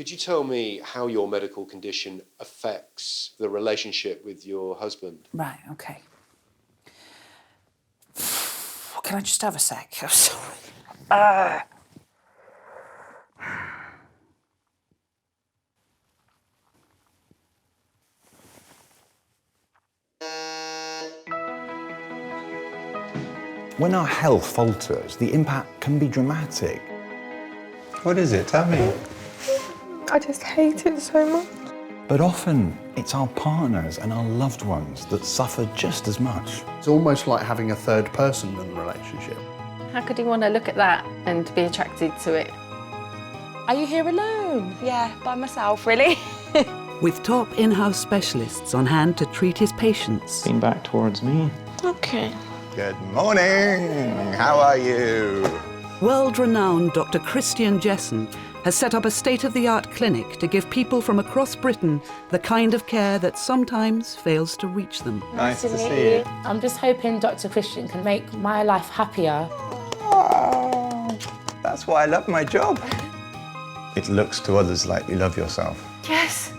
Could you tell me how your medical condition affects the relationship with your husband? Right, OK. Can I just have a sec? I'm sorry. When our health falters, the impact can be dramatic. What is it? Tell me. I just hate it so much. But often, it's our partners and our loved ones that suffer just as much. It's almost like having a third person in the relationship. How could you want to look at that and be attracted to it? Are you here alone? Yeah, by myself, really. With top in-house specialists on hand to treat his patients. Lean back towards me. Okay. Good morning. How are you? World-renowned Dr. Christian Jessen has set up a state-of-the-art clinic to give people from across Britain the kind of care that sometimes fails to reach them. Nice to see you. I'm just hoping Dr. Christian can make my life happier. Oh, that's why I love my job. It looks to others like you love yourself. Yes.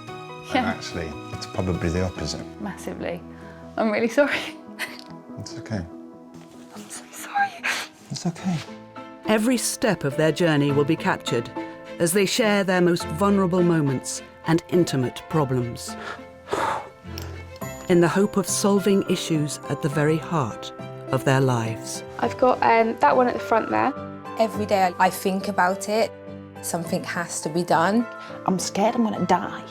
And actually, it's probably the opposite. Massively. I'm really sorry. It's okay. I'm so sorry. It's okay. Every step of their journey will be captured as they share their most vulnerable moments and intimate problems, in the hope of solving issues at the very heart of their lives. I've got that one at the front there. Every day I think about it. Something has to be done. I'm scared I'm going to die.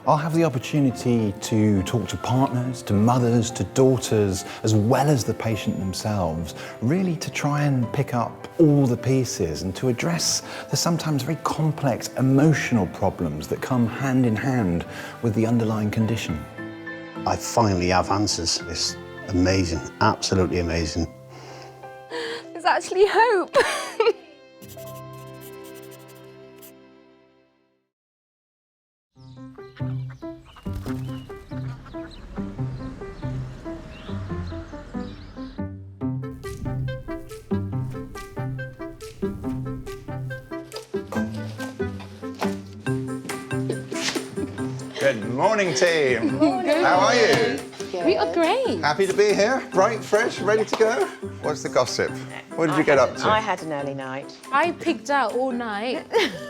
I'll have the opportunity to talk to partners, to mothers, to daughters, as well as the patient themselves, really to try and pick up all the pieces and to address the sometimes very complex emotional problems that come hand in hand with the underlying condition. I finally have answers. It's amazing, absolutely amazing. There's actually hope. Good morning, team. How are you? We are great. Happy to be here? Bright, fresh, ready to go? What's the gossip? What did you get up to? I had an early night. I pigged out all night.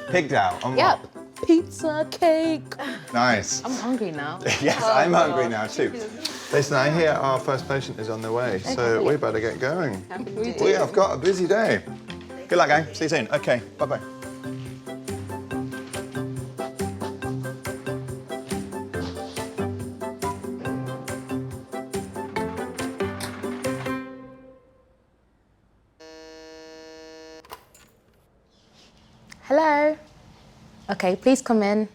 Pigged out on Yep. what? Pizza, cake. Nice. I'm hungry now. Yes, I'm hungry now too. Listen, I hear our first patient is on the way, so we better get going. We have got a busy day. Good luck, gang. See you soon. Okay, bye-bye. Hello. Okay, please come in.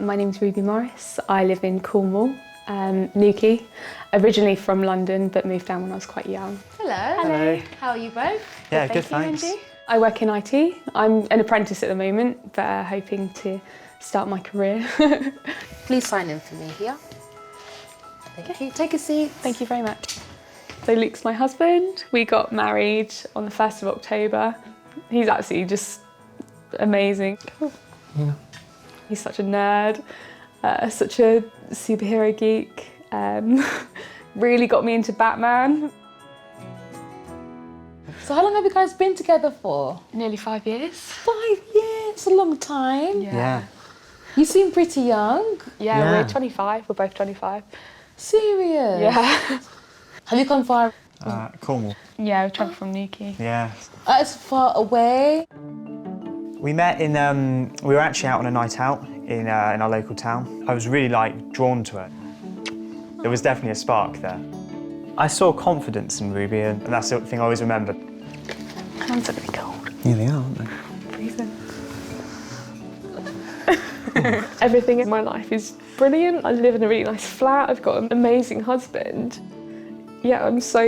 My name's Ruby Morris. I live in Cornwall, Newquay. Originally from London, but moved down when I was quite young. Hello. Hello. How are you both? Yeah, good, thanks. I work in IT. I'm an apprentice at the moment, but hoping to start my career. Please sign in for me here. Thank you. Take a seat. Thank you very much. So Luke's my husband. We got married on the 1st of October. He's absolutely just amazing. Yeah. He's such a nerd, such a superhero geek. Really got me into Batman. So how long have you guys been together for? Nearly 5 years. 5 years, a long time. Yeah. You seem pretty young. Yeah, we're 25. We're both 25. Serious? Yeah. Have you come far? Cornwall. Yeah, we travelled from Newquay. Yeah. As far away? We met in, we were actually out on a night out in our local town. I was really, drawn to it. There was definitely a spark there. I saw confidence in Ruby, and that's the thing I always remembered. Hands are really cold. Yeah, they are, aren't they? Freezing. Everything in my life is brilliant. I live in a really nice flat. I've got an amazing husband. Yeah, I'm so,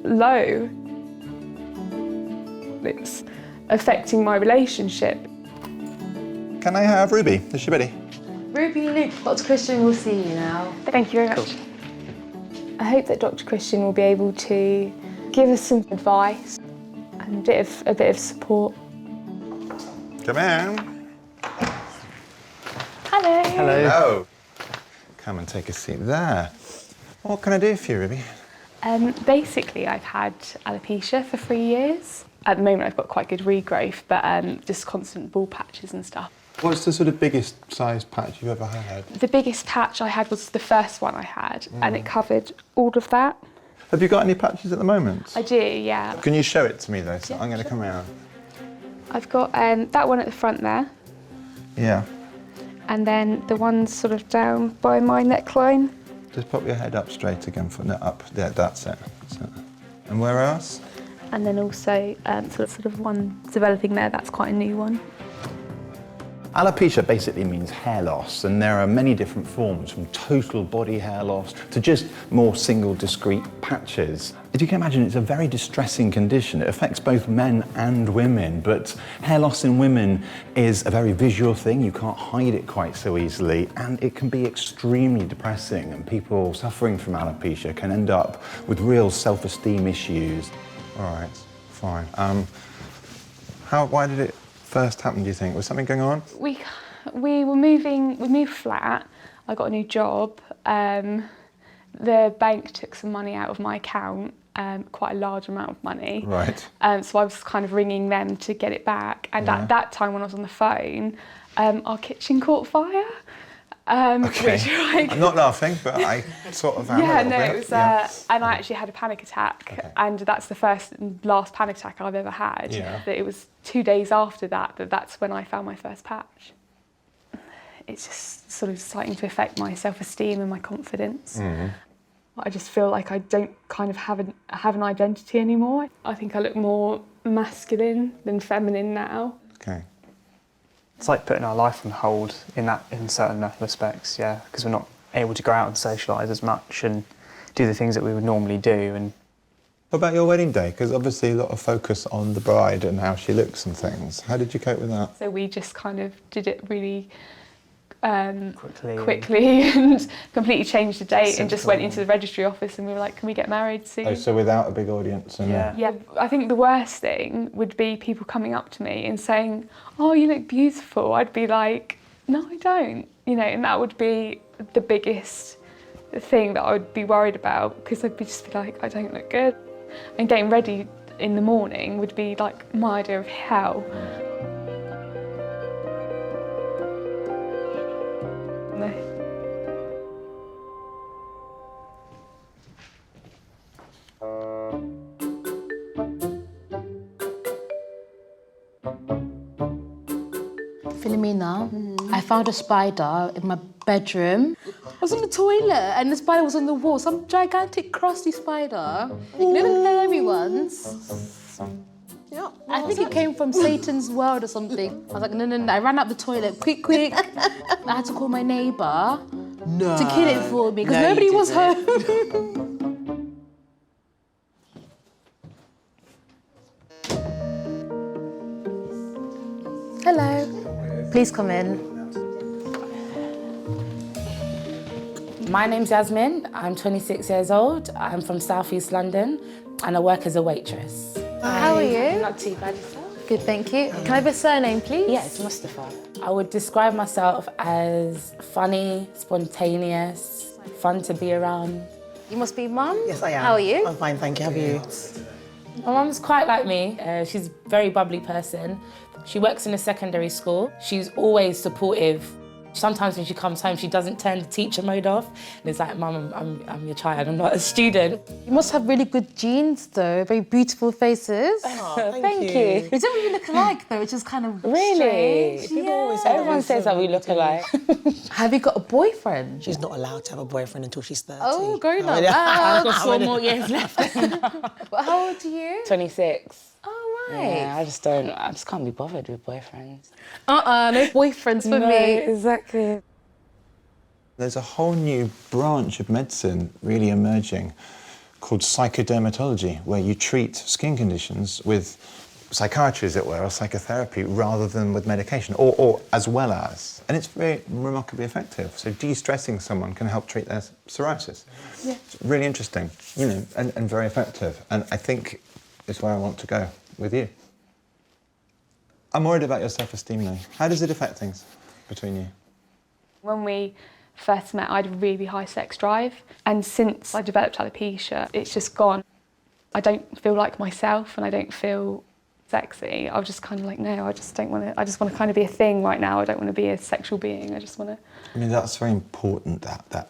low. It's affecting my relationship. Can I have Ruby? Is she ready? Ruby, Luke, Dr. Christian will see you now. Thank you very much. I hope that Dr. Christian will be able to give us some advice and a bit of support. Come in. Hello. Hello. Come and take a seat there. What can I do for you, Ruby? Basically, I've had alopecia for 3 years. At the moment, I've got quite good regrowth, but just constant bald patches and stuff. What's the sort of biggest size patch you've ever had? The biggest patch I had was the first one I had, and it covered all of that. Have you got any patches at the moment? I do, yeah. Can you show it to me though? So Yeah, I'm going to come around. I've got that one at the front there, Yeah. and then the one sort of down by my neckline. Just pop your head up straight again. No, up. Yeah, that's it. That's it. And where else? And then also sort of one developing there, that's quite a new one. Alopecia basically means hair loss, and there are many different forms, from total body hair loss to just more single discrete patches. As you can imagine, it's a very distressing condition. It affects both men and women, but hair loss in women is a very visual thing. You can't hide it quite so easily, and it can be extremely depressing, and people suffering from alopecia can end up with real self-esteem issues. All right, fine. Why did it first happen, do you think? Was something going on? We moved flat. I got a new job. The bank took some money out of my account, quite a large amount of money. Right. So I was kind of ringing them to get it back. And at that time, when I was on the phone, our kitchen caught fire. Okay. Which, like, I'm not laughing, but I sort of am a little bit. It was, and I actually had a panic attack, and that's the first and last panic attack I've ever had. Yeah. That it was 2 days after that's when I found my first patch. It's just sort of starting to affect my self-esteem and my confidence. Mm-hmm. I just feel like I don't kind of have an identity anymore. I think I look more masculine than feminine now. Okay. It's like putting our life on hold in certain respects, yeah, because we're not able to go out and socialise as much and do the things that we would normally do. And what about your wedding day? Because obviously a lot of focus on the bride and how she looks and things. How did you cope with that? So we just kind of did it really quickly and completely changed the date and just went into the registry office and we were like, can we get married soon? Oh, so without a big audience? And Yeah, I think the worst thing would be people coming up to me and saying, oh, you look beautiful. I'd be like, no, I don't. You know, and that would be the biggest thing that I would be worried about, because I'd just be like, I don't look good. And getting ready in the morning would be like my idea of hell. Philomena, I found a spider in my bedroom. I was on the toilet and the spider was on the wall, some gigantic crusty spider. You know the hairy ones? Yeah. I think it came from Satan's world or something. I was like, no. I ran up the toilet, quick. I had to call my neighbour to kill it for me, because nobody was home. Hello. Please come in. My name's Yasmin. I'm 26 years old. I'm from South East London and I work as a waitress. How are you? Not too bad, yourself? Good, thank you. Can I have a surname, please? Yes, Mustafa. I would describe myself as funny, spontaneous, fun to be around. You must be mum? Yes, I am. How are you? I'm fine, thank you. How are you? My mum's quite like me. She's a very bubbly person. She works in a secondary school. She's always supportive. Sometimes when she comes home, she doesn't turn the teacher mode off. And it's like, Mum, I'm your child, I'm not a student. You must have really good genes, though. Very beautiful faces. Oh, thank you. We don't really look alike, though, which is kind of Really? strange. Everyone says that we look alike. Have you got a boyfriend? She's not allowed to have a boyfriend until she's 30. Oh, grown up. I've got 4 more years left. Well, how old are you? 26. Oh, right. Yeah, I just can't be bothered with boyfriends. No boyfriends for me. Exactly. There's a whole new branch of medicine really emerging called psychodermatology, where you treat skin conditions with psychiatry, as it were, or psychotherapy, rather than with medication, or as well as. And it's very remarkably effective. So de-stressing someone can help treat their psoriasis. Yeah. It's really interesting, you know, and very effective. And I think it's where I want to go with you. I'm worried about your self-esteem now. How does it affect things between you? When we first met, I had a really high sex drive, and since I developed alopecia, it's just gone. I don't feel like myself and I don't feel sexy. I was just kind of like, no, I just don't want to, I just want to kind of be a thing right now. I don't want to be a sexual being. I just want to... I mean, that's very important, that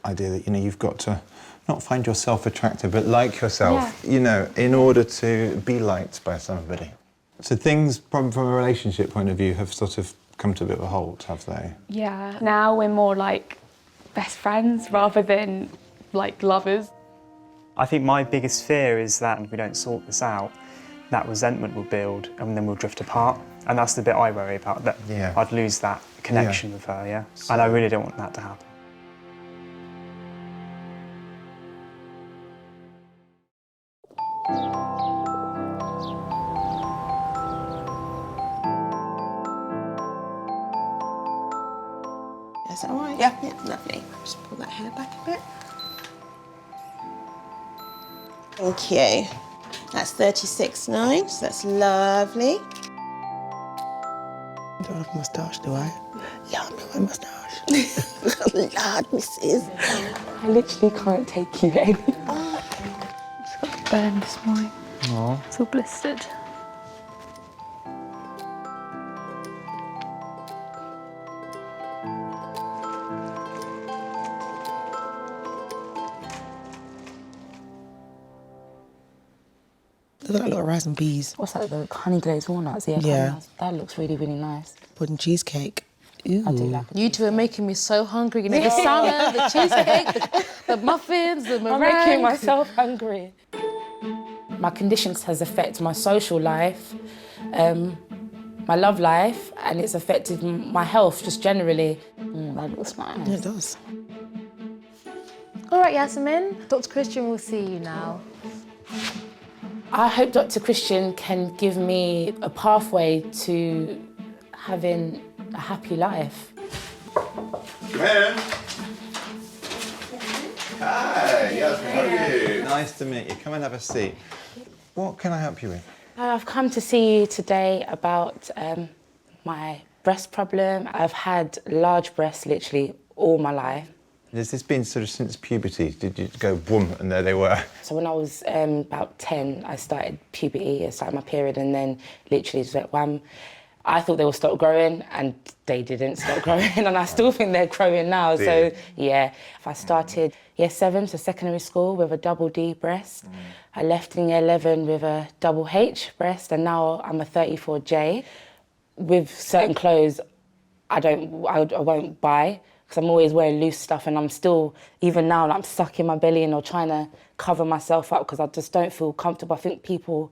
idea that, you know, you've got to not find yourself attractive, but like yourself, you know, in order to be liked by somebody. So things from a relationship point of view have sort of come to a bit of a halt, have they? Yeah. Now we're more like best friends rather than like lovers. I think my biggest fear is that if we don't sort this out, that resentment will build and then we'll drift apart. And that's the bit I worry about, that I'd lose that connection with her, yeah? And I really don't want that to happen. Is that all right? Yeah. Lovely. Just pull that hair back a bit. Thank you. That's 36.9, so that's lovely. I don't have a moustache, do I? Love my moustache. Lord, Mrs. I literally can't take you anywhere. It's got a burn this morning. Aww. It's all blistered. Look at that little rice and peas. What's that, the honey glazed walnuts? Yeah. That looks really, really nice. Pudding cheesecake. Ooh. I do like it. You two are making me so hungry. You know, the salmon, the cheesecake, the muffins, the meringue. I'm making myself hungry. My conditions has affected my social life, my love life, and it's affected my health just generally. That looks nice. Yeah, it does. All right, Yasmin, Dr. Christian will see you now. I hope Dr. Christian can give me a pathway to having a happy life. Man. Hi, Yasmin, how are you? Nice to meet you. Come and have a seat. What can I help you with? I've come to see you today about my breast problem. I've had large breasts literally all my life. Has this been sort of since puberty? Did you go boom and there they were? So when I was about 10, I started puberty, I started my period, and then literally just went wham. I thought they would stop growing, and they didn't stop growing, and I still think they're growing now. So yeah, I started year 7, so secondary school, with a double D breast. I left in year 11 with a double H breast, and now I'm a 34J. With certain clothes, I won't buy, because I'm always wearing loose stuff, and I'm still, even now, I'm sucking my belly in or trying to cover myself up because I just don't feel comfortable. I think people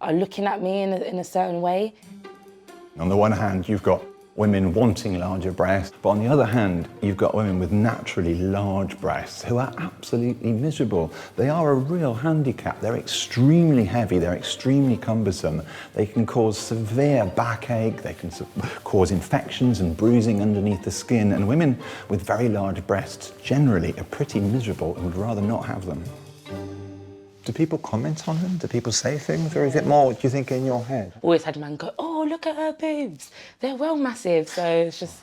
are looking at me in a certain way. On the one hand, you've got women wanting larger breasts, but on the other hand, you've got women with naturally large breasts who are absolutely miserable. They are a real handicap. They're extremely heavy, they're extremely cumbersome. They can cause severe backache, they can cause infections and bruising underneath the skin, and women with very large breasts generally are pretty miserable and would rather not have them. Do people comment on them? Do people say things? Or is it more, do you think, in your head? Always had a man go, oh, look at her boobs. They're well massive. So it's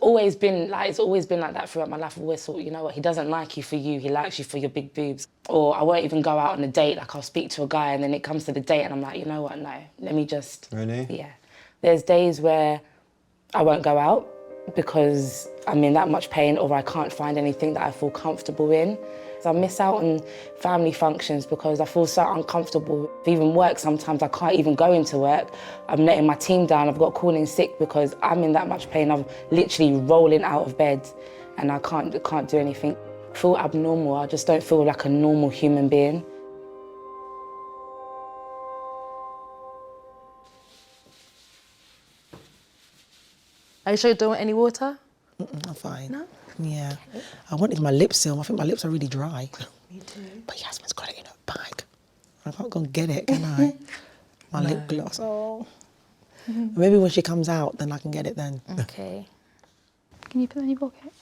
always been like that throughout my life. I've always thought, you know what, he doesn't like you for you, he likes you for your big boobs. Or I won't even go out on a date, like I'll speak to a guy and then it comes to the date and I'm like, you know what, no, let me just... Really? Yeah. There's days where I won't go out because I'm in that much pain or I can't find anything that I feel comfortable in. I miss out on family functions because I feel so uncomfortable. Even work, sometimes I can't even go into work. I'm letting my team down. I've got called in sick because I'm in that much pain. I'm literally rolling out of bed and I can't do anything. I feel abnormal. I just don't feel like a normal human being. Are you sure you don't want any water? I'm fine. No? Yeah. I wanted my lip serum. I think my lips are really dry. Me too. But Yasmin's got it in her bag. I can't go and get it, can I? My lip gloss. Oh. Maybe when she comes out, then I can get it then. Okay. Can you put that in your pocket?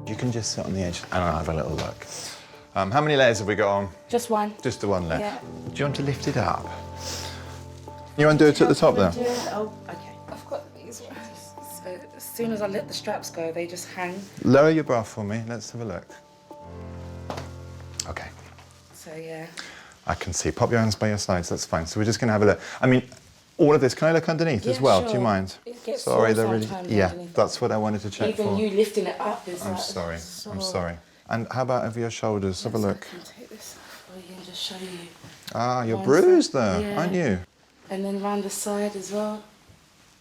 You can just sit on the edge and I'll have a little look. How many layers have we got on? Just one. Just the one layer. Yeah. Do you want to lift it up? You undo it at the top there? Oh, okay. I've got these ones. So as soon as I let the straps go, they just hang. Lower your bra for me. Let's have a look. Okay. So yeah. I can see. Pop your hands by your sides. That's fine. So we're just going to have a look. I mean, all of this. Can I look underneath as well? Sure. Do you mind? It gets Sorry, sore they're really. sometimes Yeah, underneath. that's what I wanted to check Even for. you lifting it up is I'm like sorry. sore. I'm sorry. And how about over your shoulders? Have a look. I can take this off for you and just show you. Ah, you're One bruised side. there, Yeah. aren't you? And then round the side as well.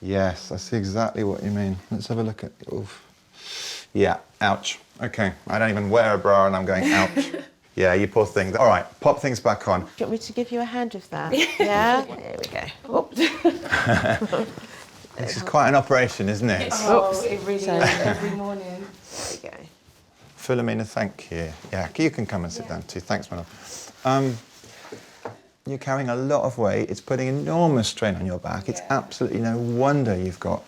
Yes, I see exactly what you mean. Let's have a look at. Oof. Yeah. Ouch. Okay. I don't even wear a bra, and I'm going ouch. Yeah, you poor thing. All right. Pop things back on. Do you want me to give you a hand with that? Yeah? There we go. This is quite an operation, isn't it? Oh, it really is every morning. There we go. Philomena, thank you. Yeah, you can come and sit down too. Thanks, my love. You're carrying a lot of weight. It's putting enormous strain on your back. It's absolutely no wonder you've got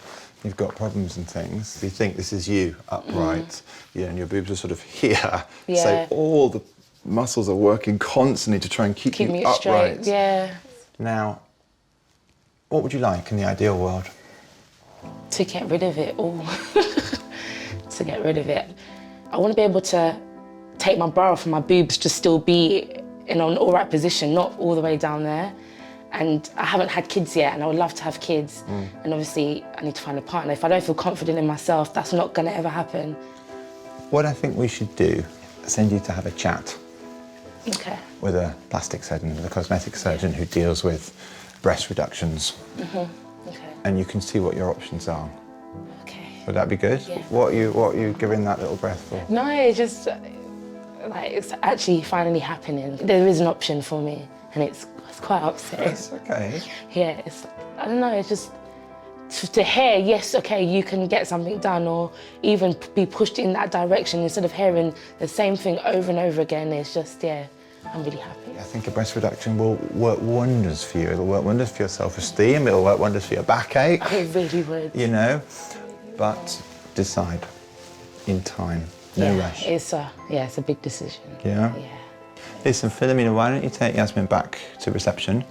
problems and things. You think this is you upright, yeah, and your boobs are sort of here. Yeah. So all the muscles are working constantly to try and keep you me upright. straight. Yeah. Now, what would you like in the ideal world? To get rid of it all. To get rid of it. I want to be able to take my bra off and my boobs to still be in an all right position, not all the way down there. And I haven't had kids yet, and I would love to have kids. And obviously, I need to find a partner. If I don't feel confident in myself, that's not going to ever happen. What I think we should do, send you to have a chat Okay. with a plastic surgeon, with a cosmetic surgeon who deals with breast reductions. Okay. And you can see what your options are. Okay. Would that be good? Yeah. What are you giving that little breath for? No, it's just, like, it's actually finally happening. There is an option for me, and it's quite upsetting. It's okay. Yeah, I don't know, it's just to hear, yes, okay, you can get something done, or even be pushed in that direction instead of hearing the same thing over and over again. It's just, yeah, I'm really happy. I think a breast reduction will work wonders for you. It'll work wonders for your self-esteem. It'll work wonders for your backache. It really would. You know, but decide in time. No rush. It's a big decision. Yeah? Yeah. Listen, Philomena, why don't you take Yasmin back to reception?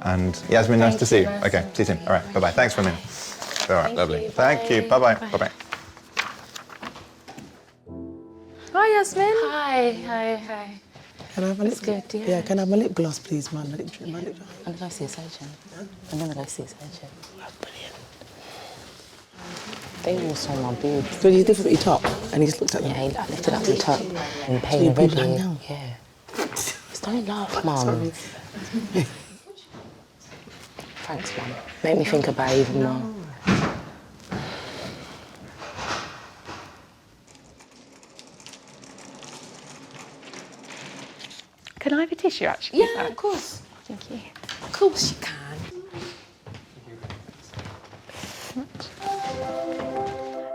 And Yasmin, nice to see you. Okay, see you soon. All right, bye-bye. Thanks, Philomena. All right, lovely. Thank you. Bye-bye. Bye-bye. Hi, Yasmin. Hi. Can I have a lip? Good, yeah. Yeah, can I have my lip gloss, please, man? My lip I'm going to go see a surgeon. I'm going to go see a surgeon. Brilliant. They all saw my boobs. So you lifted your top and he just looked at them? Yeah, I lifted up the top and pain your boobs already. hang down? Yeah. Just don't laugh, Mum. Thanks, Mum. Make me think about it even more. Can I have a tissue, actually? Yeah, of course. Thank you. Of course you can.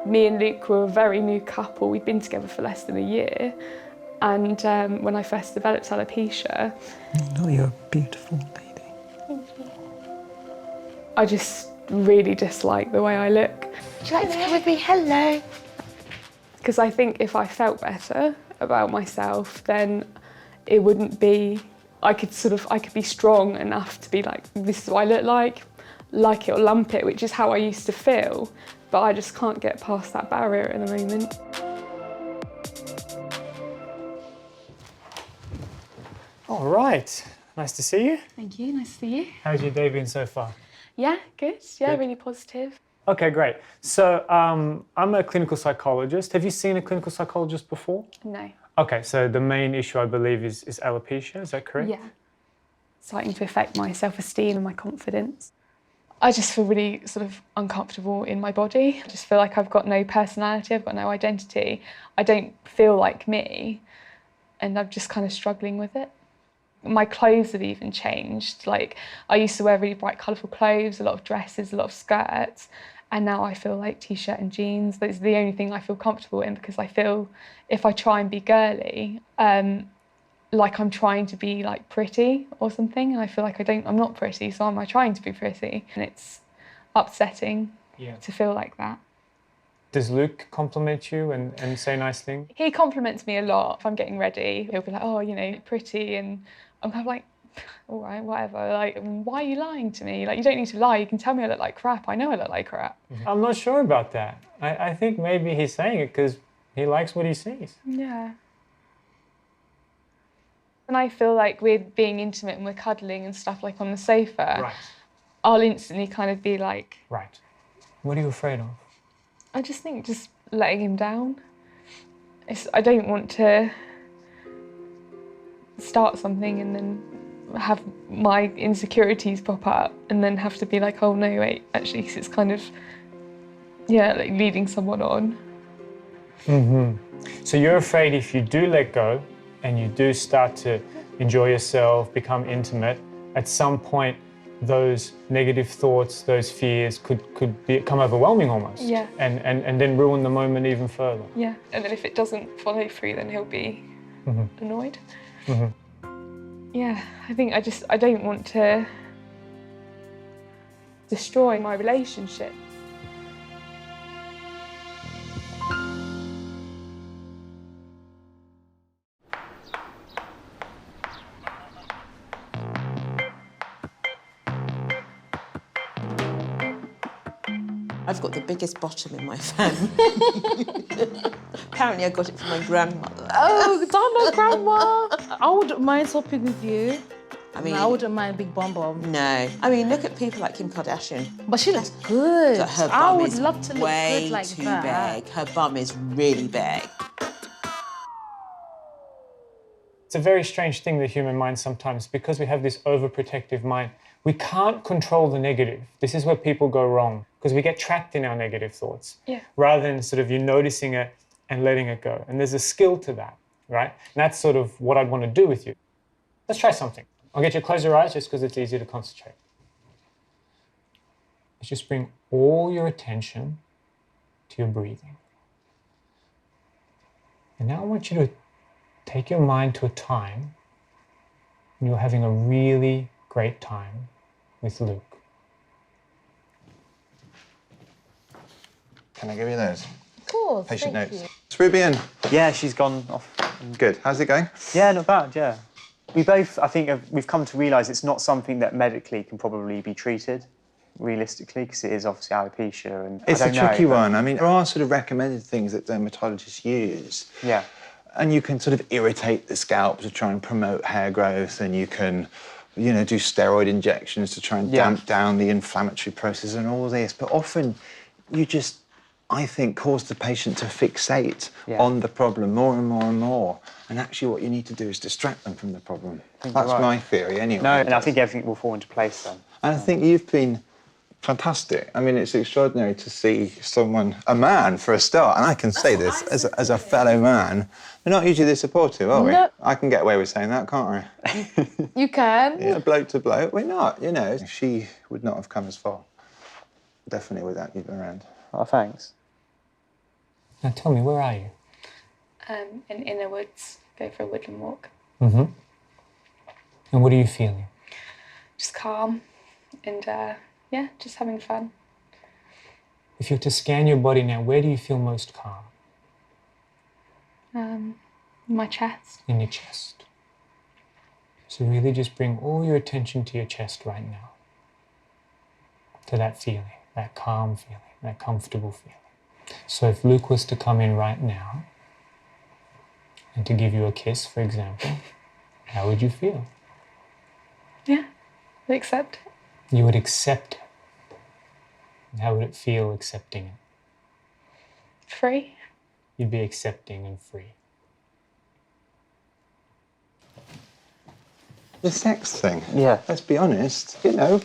Me and Luke were a very new couple. We'd been together for less than a year. And when I first developed alopecia, Oh, you're a beautiful lady. I just really dislike the way I look. Would you like to come with me? Hello. Because I think if I felt better about myself, then it wouldn't be, I could be strong enough to be like, this is what I look like it or lump it, which is how I used to feel. But I just can't get past that barrier at the moment. All right. Nice to see you. Thank you, nice to see you. How's your day been so far? Yeah, good. Yeah, Good. really positive. Okay, great. So I'm a clinical psychologist. Have you seen a clinical psychologist before? No. Okay, so the main issue, I believe, is alopecia. Is that correct? Yeah. Starting to affect my self-esteem and my confidence. I just feel really sort of uncomfortable in my body. I just feel like I've got no personality, I've got no identity. I don't feel like me, and I'm just kind of struggling with it. My clothes have even changed. Like, I used to wear really bright, colourful clothes, a lot of dresses, a lot of skirts, and now I feel like t-shirt and jeans. That's the only thing I feel comfortable in, because I feel if I try and be girly, like I'm trying to be like pretty or something, and I feel like I'm not pretty, so am I trying to be pretty? And it's upsetting to feel like that. Does Luke compliment you and say nice things? He compliments me a lot. If I'm getting ready, he'll be like, oh, you know, pretty, and I'm kind of like, all right, whatever. Like, why are you lying to me? Like, you don't need to lie. You can tell me I look like crap. I know I look like crap. I'm not sure about that. I think maybe he's saying it because he likes what he sees. Yeah. When I feel like we're being intimate and we're cuddling and stuff like on the sofa, Right. I'll instantly kind of be like... Right. What are you afraid of? I just think just letting him down. I don't want to start something and then have my insecurities pop up and then have to be like, oh no, wait, actually, 'cause it's kind of, yeah, like leading someone on. So you're afraid if you do let go and you do start to enjoy yourself, become intimate, at some point those negative thoughts, those fears could become overwhelming almost. Yeah. And then ruin the moment even further. Yeah, and then if it doesn't follow through, then he'll be annoyed. Yeah, I think I don't want to destroy my relationship. I've got the biggest bottom in my family. Apparently I got it from my grandmother. Oh, don't know, Grandma. I wouldn't mind swapping with you. I mean, I wouldn't mind a big bum bum. No. I mean, look at people like Kim Kardashian. But she looks good. Her I bum would is love to look way good like too that. big. Her bum is really big. It's a very strange thing, the human mind sometimes, because we have this overprotective mind. We can't control the negative. This is where people go wrong, because we get trapped in our negative thoughts. Yeah. Rather than sort of you noticing it and letting it go. And there's a skill to that, right? And that's sort of what I'd want to do with you. Let's try something. I'll get you to close your eyes just because it's easier to concentrate. Let's just bring all your attention to your breathing. And now I want you to take your mind to a time when you're having a really great time with Luke. Can I give you those? Of course, Patient thank notes. you. Is Ruby in? Yeah, she's gone off. Good. How's it going? Yeah, not bad, yeah. We both, I think, we've come to realise it's not something that medically can probably be treated, realistically, because it is obviously alopecia. And It's I a don't tricky know, but- one. I mean, there are sort of recommended things that dermatologists use. Yeah. And you can sort of irritate the scalp to try and promote hair growth, and you can, you know, do steroid injections to try and damp down the inflammatory process and all this. But often you just, I think, cause the patient to fixate on the problem more and more and more. And actually what you need to do is distract them from the problem. That's you're right. my theory anyway. No, and I think everything will fall into place then. And I think you've been fantastic. I mean, it's extraordinary to see someone, a man for a start, and I can say this as a fellow man, they're not usually this supportive, are we? No. I can get away with saying that, can't I? You can. Yeah, bloke to bloke, we're not, you know. She would not have come as far, definitely without you around. Oh, thanks. Now tell me, where are you? In inner woods, go for a woodland walk. And what are you feeling? Just calm and yeah, just having fun. If you were to scan your body now, where do you feel most calm? My chest. In your chest. So really just bring all your attention to your chest right now. To that feeling, that calm feeling, that comfortable feeling. So if Luke was to come in right now and to give you a kiss, for example, how would you feel? Yeah, I accept it. You would accept it. And how would it feel accepting it? Free. You'd be accepting and free. The sex thing, yeah. Let's be honest, you know,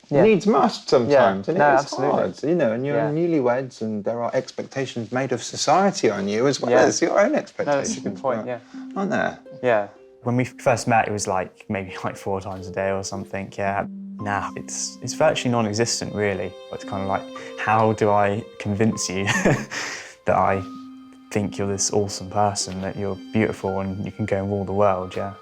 needs must sometimes, and no, it's absolutely. hard, you know, and you're newlyweds and there are expectations made of society on you as well as your own expectations. No, that's a good point, yeah. Aren't there? Yeah. When we first met, it was like maybe like 4 times a day or something, yeah. Now it's virtually non-existent, really. It's kind of like, how do I convince you that I think you're this awesome person, that you're beautiful and you can go and rule the world, yeah.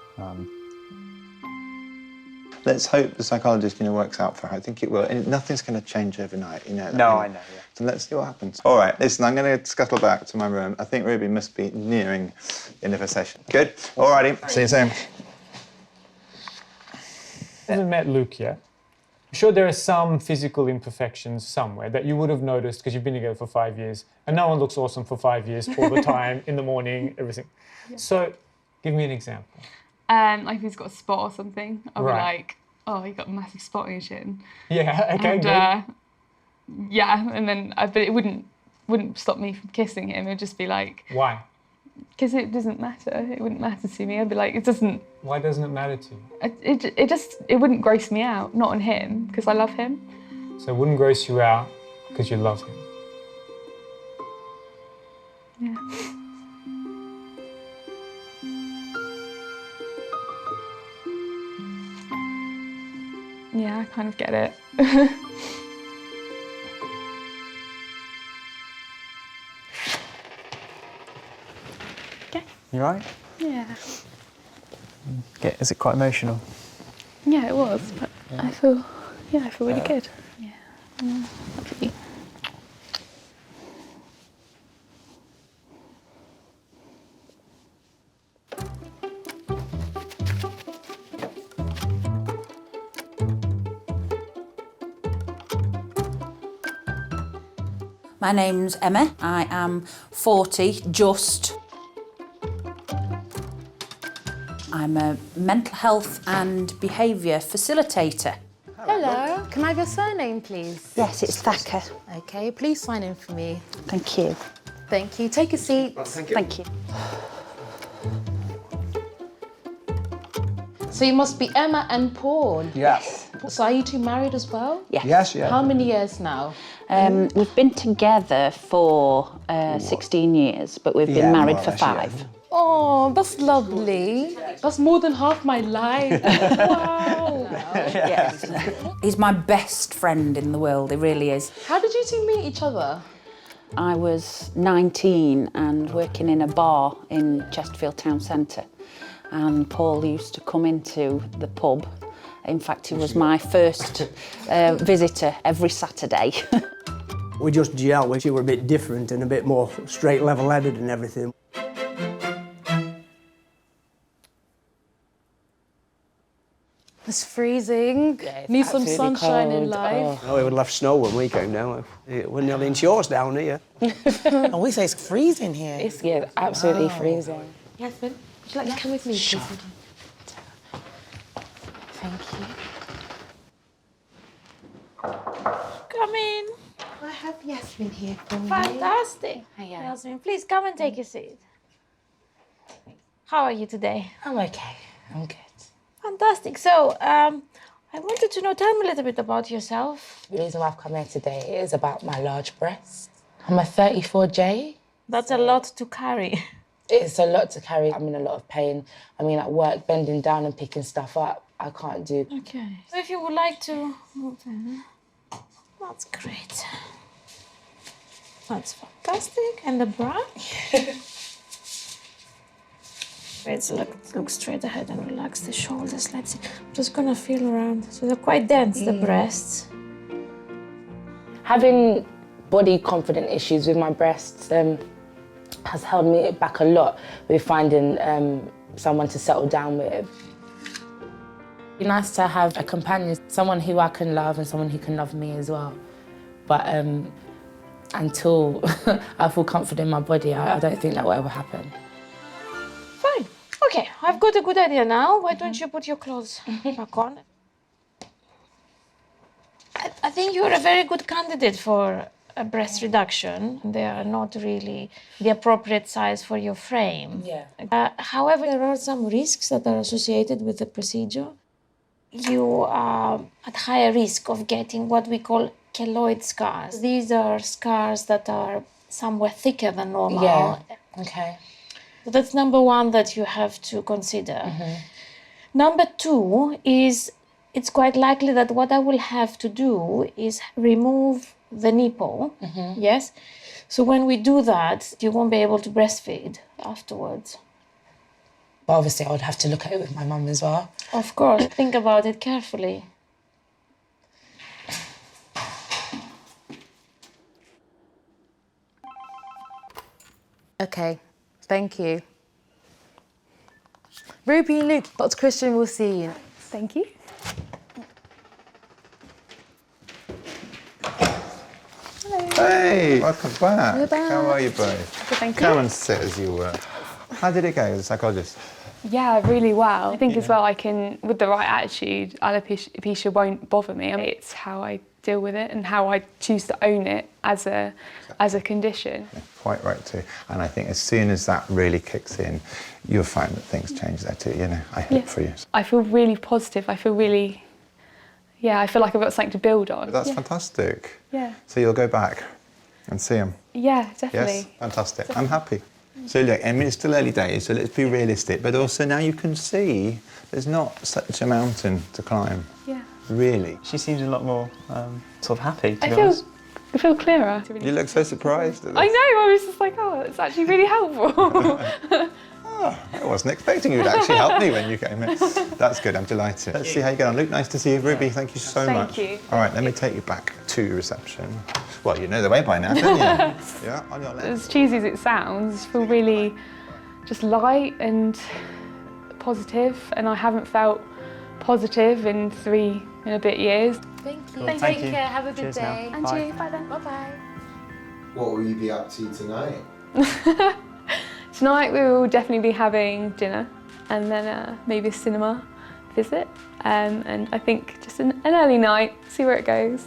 Let's hope the psychologist, works out for her. I think it will. And nothing's going to change overnight, No, I know, yeah. So let's see what happens. All right, listen, I'm going to scuttle back to my room. I think Ruby must be nearing the end of her session. Good? All righty, see you soon. I haven't met Luke yet. I'm sure there are some physical imperfections somewhere that you would have noticed because you've been together for 5 years, and no one looks awesome for 5 years all the time, in the morning, everything. Yeah. So, give me an example. Like if he's got a spot or something, I'll be Right. like, oh, you got a massive spot on your chin. Yeah, okay, And, good. yeah, and then, but it wouldn't stop me from kissing him. It would just be like... Why? Because it doesn't matter. It wouldn't matter to me. I'd be like, it doesn't... Why doesn't it matter to you? It wouldn't gross me out, not on him, because I love him. So it wouldn't gross you out because you love him? Yeah. Yeah, I kind of get it. Okay. You right? Yeah. Is it quite emotional? Yeah, it was, but I feel really good. Yeah. Happy. My name's Emma. I am 40, just. I'm a mental health and behaviour facilitator. Hello. Can I have your surname, please? Yes, it's Thacker. Okay, please sign in for me. Thank you. Thank you. Take a seat. Thank you. So you must be Emma and Paul. Yes. So are you two married as well? Yes. Yes, yeah. How many years now? We've been together for 16 years, but we've been married more or for less, 5. Oh, that's lovely. That's more than half my life. Wow. Yes. He's my best friend in the world, he really is. How did you two meet each other? I was 19 and working in a bar in Chesterfield Town Centre, and Paul used to come into the pub. In fact, he was my first visitor every Saturday. We just gelled. We were a bit different and a bit more straight, level-headed and everything. It's freezing. Yeah, it's Need some absolutely sunshine in cold. life. Oh, we would love snow when we came down. We're nearly in shorts down here. Oh, we say it's freezing here. It's absolutely freezing. Yasmin, would you like to come with me, please? Thank you. Come in. I have Yasmin here for you. Fantastic. Hiya. Yasmin, please come and take a seat. How are you today? I'm okay. I'm good. Fantastic. So, I wanted to know, tell me a little bit about yourself. The reason why I've come here today is about my large breasts. I'm a 34J. That's a lot to carry. It's a lot to carry. I'm in a lot of pain. I mean, at work, bending down and picking stuff up, I can't do. Okay. So if you would like to move in, that's great. That's fantastic. And the bra? Let's look straight ahead and relax the shoulders. Let's see. I'm just gonna feel around. So they're quite dense, the breasts. Having body confident issues with my breasts has held me back a lot with finding someone to settle down with. It'd be nice to have a companion, someone who I can love and someone who can love me as well. But until I feel confident in my body, I don't think that will ever happen. Fine. Okay, I've got a good idea now. Why don't you put your clothes back on? I think you're a very good candidate for a breast reduction. They are not really the appropriate size for your frame. Yeah. However, there are some risks that are associated with the procedure. You are at higher risk of getting what we call keloid scars. These are scars that are somewhat thicker than normal. Yeah. Okay. So that's number one that you have to consider. Number two is it's quite likely that what I will have to do is remove the nipple. Yes. So when we do that, you won't be able to breastfeed afterwards. But obviously I would have to look at it with my mum as well. Of course, think about it carefully. Okay, thank you. Ruby and Luke, Dr. Christian will see you. Thank you. Hey, welcome back. We're back. How are you both? Good, thank you. Come and sit as you were. How did it go as a psychologist? Yeah, really well. I think as well I can, with the right attitude, alopecia won't bother me. It's how I deal with it and how I choose to own it as a condition. Yeah, quite right too. And I think as soon as that really kicks in, you'll find that things change there too, you know. I hope for you. I feel really positive. I feel really, I feel like I've got something to build on. That's fantastic. Yeah. So you'll go back and see him? Yeah, definitely. Yes, fantastic. I'm happy. So look, I mean, it's still early days, so let's be realistic, but also now you can see there's not such a mountain to climb. Yeah. Really. She seems a lot more sort of happy, to be honest. I feel clearer. You look so surprised at this. I know, I was just like, oh, it's actually really helpful. I wasn't expecting you to actually help me when you came in. That's good, I'm delighted. Let's see how you get on. Luke, nice to see you. Ruby, thank you so much. Thank you. All right, let me take you back to reception. Well, you know the way by now, don't you? Yeah, on your left. As cheesy as it sounds, I feel really just light and positive, and I haven't felt positive in 3 and a bit years. Thank you. Cool. Take Thank you. care, have a good Cheers day. now. And Bye. you, bye then. Bye-bye. What will you be up to tonight? Tonight we will definitely be having dinner and then maybe a cinema visit. And I think just an early night, see where it goes.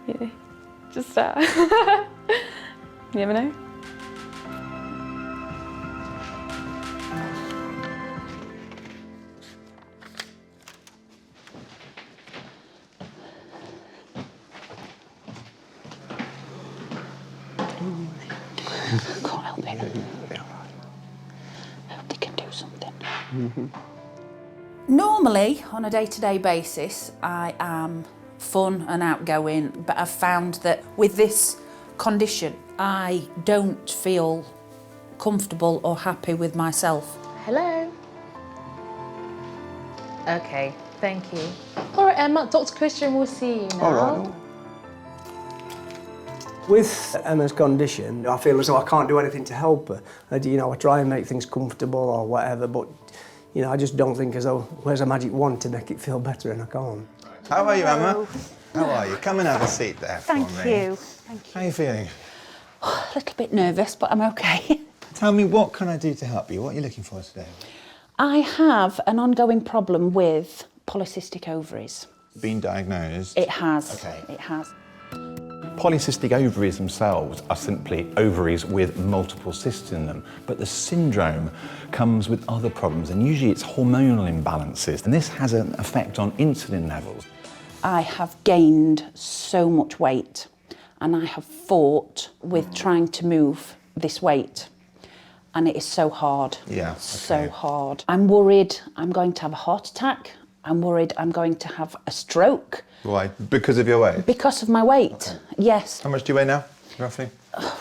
You know, just, you never know. Can't help it. Hope they can do something. Normally, on a day-to-day basis, I am fun and outgoing, but I've found that with this condition, I don't feel comfortable or happy with myself. Hello. Okay, thank you. All right, Emma, Dr. Christian will see you now. All right. With Emma's condition, I feel as though I can't do anything to help her. I try and make things comfortable or whatever, but I just don't think as though where's a magic wand to make it feel better, and I can't. How are you, Emma? How are you? Come and have a seat there for me. Thank you. How are you feeling? A little bit nervous, but I'm okay. Tell me, what can I do to help you? What are you looking for today? I have an ongoing problem with polycystic ovaries. Been diagnosed? It has. Okay. It has. Polycystic ovaries themselves are simply ovaries with multiple cysts in them, but the syndrome comes with other problems, and usually it's hormonal imbalances, and this has an effect on insulin levels. I have gained so much weight, and I have fought with trying to move this weight, and it is so hard. Yeah, okay. So hard. I'm worried I'm going to have a heart attack. I'm worried I'm going to have a stroke. Why? Because of your weight? Because of my weight, Okay. yes. How much do you weigh now, roughly?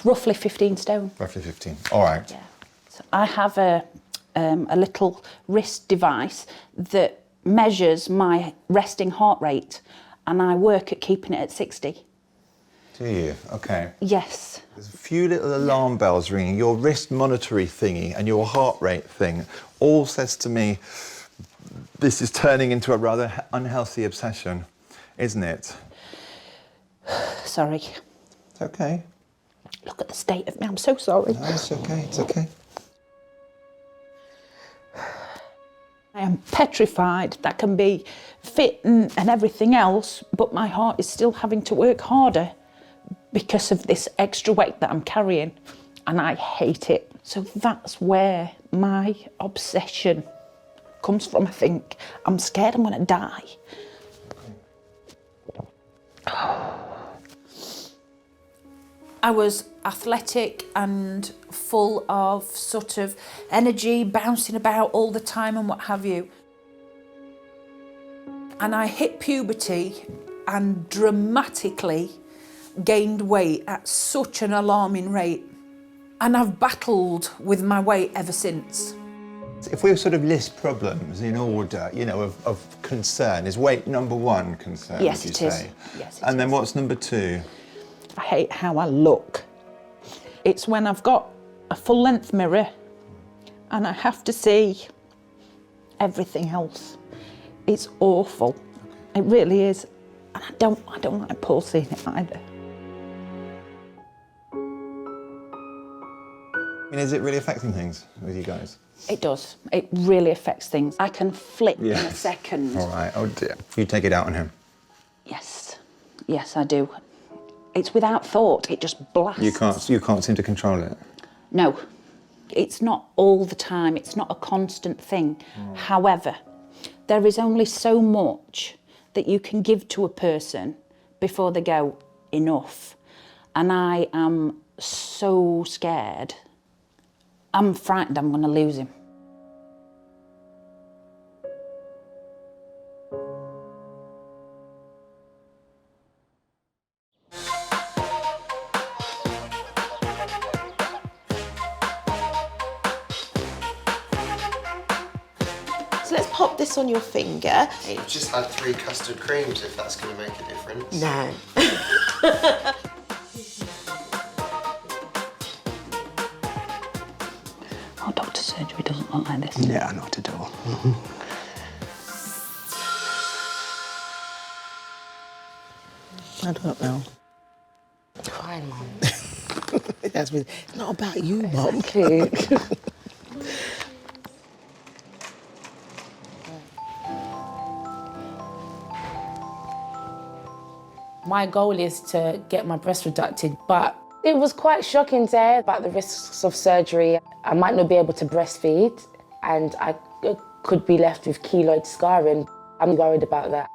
Roughly 15 stone. Roughly 15. All right. Yeah. So I have a little wrist device that measures my resting heart rate, and I work at keeping it at 60. Do you? Okay. Yes. There's a few little alarm bells ringing. Your wrist monitoring thingy and your heart rate thing all says to me, this is turning into a rather unhealthy obsession, isn't it? Sorry. It's okay. Look at the state of me, I'm so sorry. No, it's okay, it's okay. I am petrified that I can be fit and everything else, but my heart is still having to work harder because of this extra weight that I'm carrying, and I hate it. So that's where my obsession comes from, I think. I'm scared I'm going to die. I was athletic and full of sort of energy, bouncing about all the time and what have you. And I hit puberty and dramatically gained weight at such an alarming rate. And I've battled with my weight ever since. If we sort of list problems in order, you know, of concern, is weight number one concern, Yes, would you it is. say? Yes, it and then what's number two? I hate how I look. It's when I've got a full-length mirror and I have to see everything else. It's awful. It really is. And I don't like Paul seeing it either. I mean, is it really affecting things with you guys? It does. It really affects things. I can flip in a Yes. second. All right, oh dear. You take it out on him. Yes. Yes, I do. It's without thought. It just blasts. You can't seem to control it. No. It's not all the time. It's not a constant thing. However, there is only so much that you can give to a person before they go, enough. And I am so scared. I'm frightened I'm going to lose him. So let's pop this on your finger. I've just had 3 custard creams, if that's going to make a difference. No. Oh, doctor's surgery doesn't look like this. Yeah, not at all. I don't know. Fine, Mum. Yasmin, it's not about you, Mum. My goal is to get my breast reducted, but it was quite shocking to hear about the risks of surgery. I might not be able to breastfeed and I could be left with keloid scarring. I'm worried about that.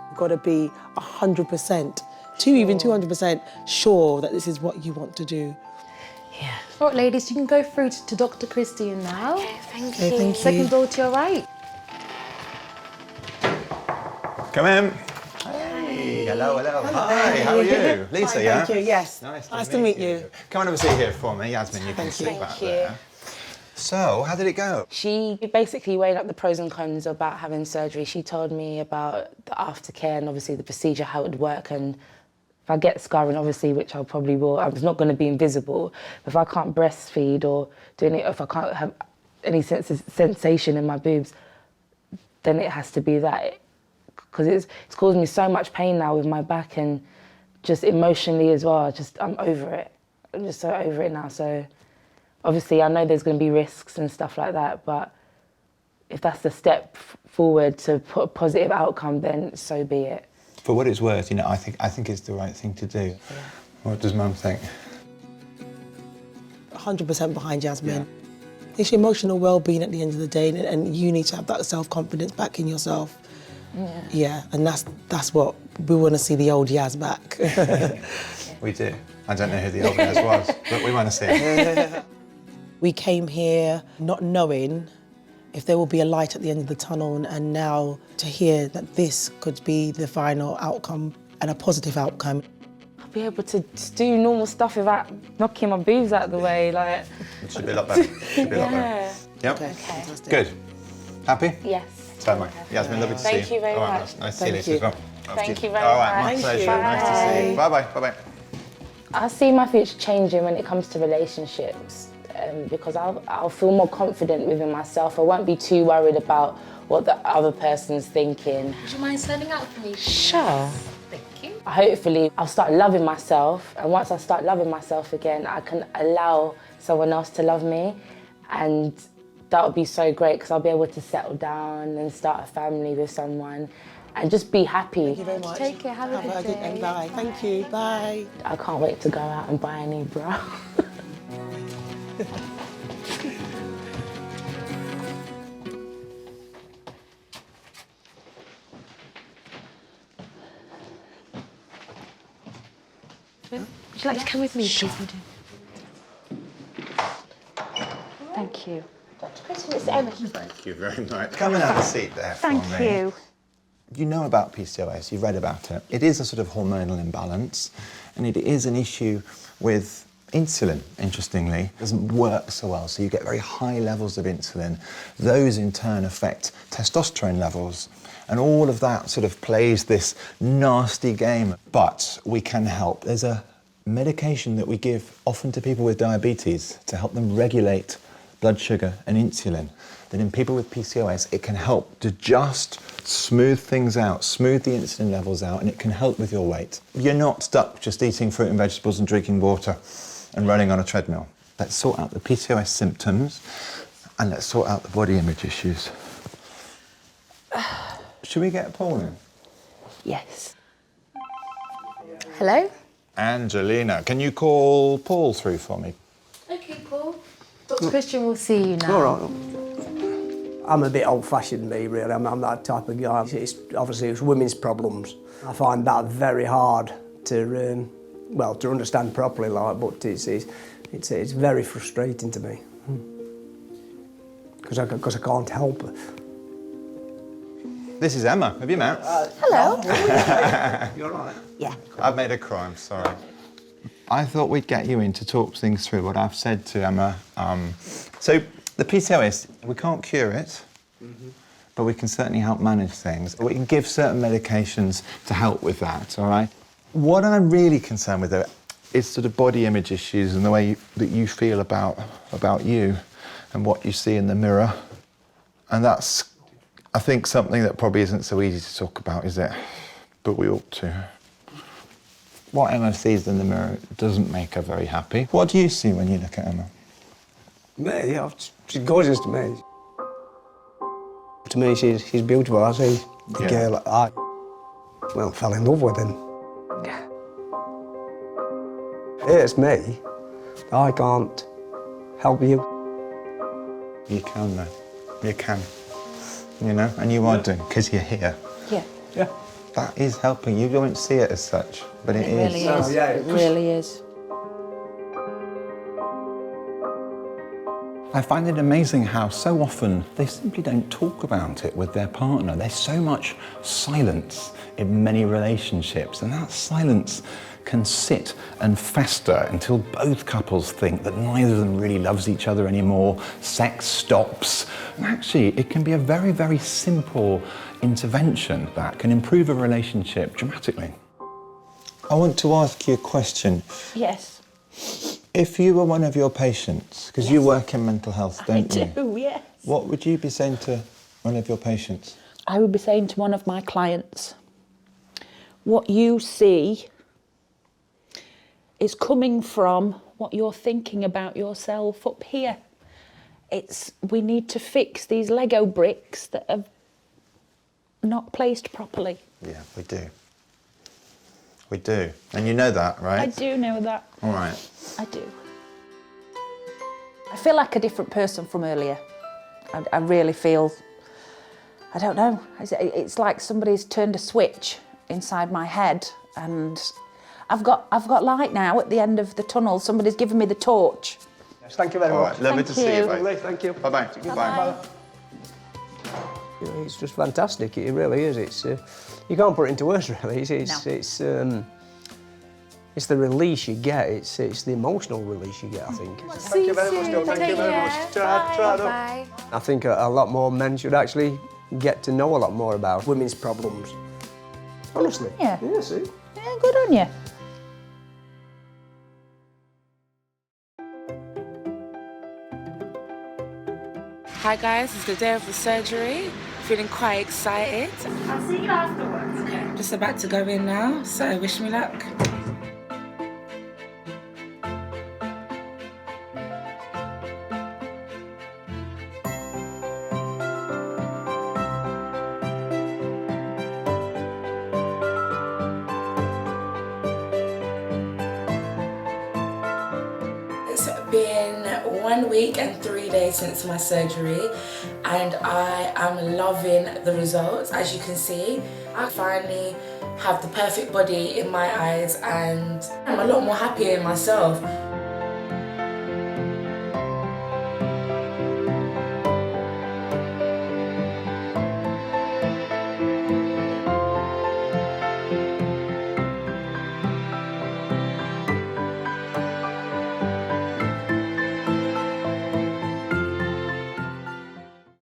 You've got to be 100%, even 200% sure that this is what you want to do. All right, ladies, you can go through to Dr. Christian now. Okay, thank Okay, you. thank you. Second door to your right. Come in. Hey, hello. Hi, how are you? Lisa, Hi, yeah? Thank you, yes. Nice to meet you. Come on have a seat here for me. Yasmin, you can sit back there. So, how did it go? She basically weighed up the pros and cons about having surgery. She told me about the aftercare and obviously the procedure, how it would work, and if I get scarring, obviously, which I probably will, it's not going to be invisible. But if I can't breastfeed or do any, if I can't have any sensation in my boobs, then it has to be that. Because it's caused me so much pain now with my back and just emotionally as well. I'm over it. I'm just so over it now. So obviously I know there's going to be risks and stuff like that, but if that's the step forward to put a positive outcome, then so be it. For what it's worth, you know, I think it's the right thing to do. Yeah. What does Mum think? 100% behind Yasmin. Yeah. It's your emotional well-being at the end of the day, and you need to have that self-confidence back in yourself. Yeah, and that's what we want to see, the old Yas back. We do. I don't know who the old Yas was, but we want to see it. We came here not knowing if there will be a light at the end of the tunnel, and now to hear that this could be the final outcome and a positive outcome. I'll be able to do normal stuff without knocking my boobs out of the way. Like. It should be a lot better. Should be a lot better. Yep. Okay. Fantastic. Good. Happy? Yes. So am I. Yasmin, lovely to see you. Thank you very much. Right, nice to see you, Lisa, as well. Thank you very All right, much. my pleasure. Bye. Nice to see you. Bye-bye. Bye-bye. I see my future changing when it comes to relationships because I'll feel more confident within myself. I won't be too worried about what the other person's thinking. Would you mind standing up for me? Sure. Thank you. Hopefully, I'll start loving myself, and once I start loving myself again, I can allow someone else to love me, and that would be so great because I'll be able to settle down and start a family with someone and just be happy. Thank you very much. Take care, have a good day. Bye. Thank you, bye. I can't wait to go out and buy a new bra. Would you like to come with me, please, madam? Thank you. Dr. Christian, it's Emma. Thank you very much. Come and have a seat there for Thank me. you. You know about PCOS, you've read about it. It is a sort of hormonal imbalance, and it is an issue with Insulin, interestingly, doesn't work so well, so you get very high levels of insulin. Those in turn affect testosterone levels, and all of that sort of plays this nasty game. But we can help. There's a medication that we give often to people with diabetes to help them regulate blood sugar and insulin. That in people with PCOS, it can help to just smooth things out, smooth the insulin levels out, and it can help with your weight. You're not stuck just eating fruit and vegetables and drinking water and running on a treadmill. Let's sort out the PCOS symptoms and let's sort out the body image issues. Should we get Paul in? Yes. Hello? Angelina, can you call Paul through for me? Okay, Paul. Dr. Christian will see you now. All right. I'm a bit old-fashioned, me, really. I'm that type of guy. Obviously, it's women's problems. I find that very hard to, to understand properly, like, but it's very frustrating to me. Because I can't help it. This is Emma. Have you met? Hello. You're right. Yeah. I've made a cry, I'm sorry. I thought we'd get you in to talk things through what I've said to Emma. So the PCOS, we can't cure it, but we can certainly help manage things. We can give certain medications to help with that, all right? What I'm really concerned with, though, is sort of body image issues and the way that you feel about you and what you see in the mirror. And that's, I think, something that probably isn't so easy to talk about, is it? But we ought to. What Emma sees in the mirror doesn't make her very happy. What do you see when you look at Emma? Me, yeah, she's gorgeous to me. To me, she's beautiful. I see a girl that I, fell in love with, and it's me. I can't help you. You can, though. You can. You know, and you are doing, because you're here. Yeah. Yeah. That is helping. You don't see it as such, but it is. Really is. Yeah, it really is. I find it amazing how so often they simply don't talk about it with their partner. There's so much silence in many relationships, and that silence can sit and fester until both couples think that neither of them really loves each other anymore, sex stops. And actually, it can be a very, very simple intervention that can improve a relationship dramatically. I want to ask you a question. Yes. If you were one of your patients, because you work in mental health, don't you? I do, yes. What would you be saying to one of your patients? I would be saying to one of my clients, what you see is coming from what you're thinking about yourself up here. We need to fix these Lego bricks that have not placed properly. Yeah, we do. We do. And you know that, right? I do know that. All right. I do. I feel like a different person from earlier. I really feel, I don't know, it's like somebody's turned a switch inside my head, and I've got light now at the end of the tunnel. Somebody's given me the torch. Yes, thank you very much. Right, lovely to see you. Lovely, thank you. Bye-bye. Goodbye. You know, it's just fantastic. It really is. It's you can't put it into words, really. It's the release you get. It's the emotional release you get, I think. Thank you very much, Joe. Thank you very much. Bye. I think a lot more men should actually get to know a lot more about women's problems. Honestly. Yeah. Yeah, see? Yeah, good on you. Hi guys, it's the day of the surgery. Feeling quite excited. I'll see you afterwards. Okay, just about to go in now, so wish me luck. It's been 1 week and 3 days since my surgery, and I am loving the results. As you can see, I finally have the perfect body in my eyes, and I'm a lot more happier in myself.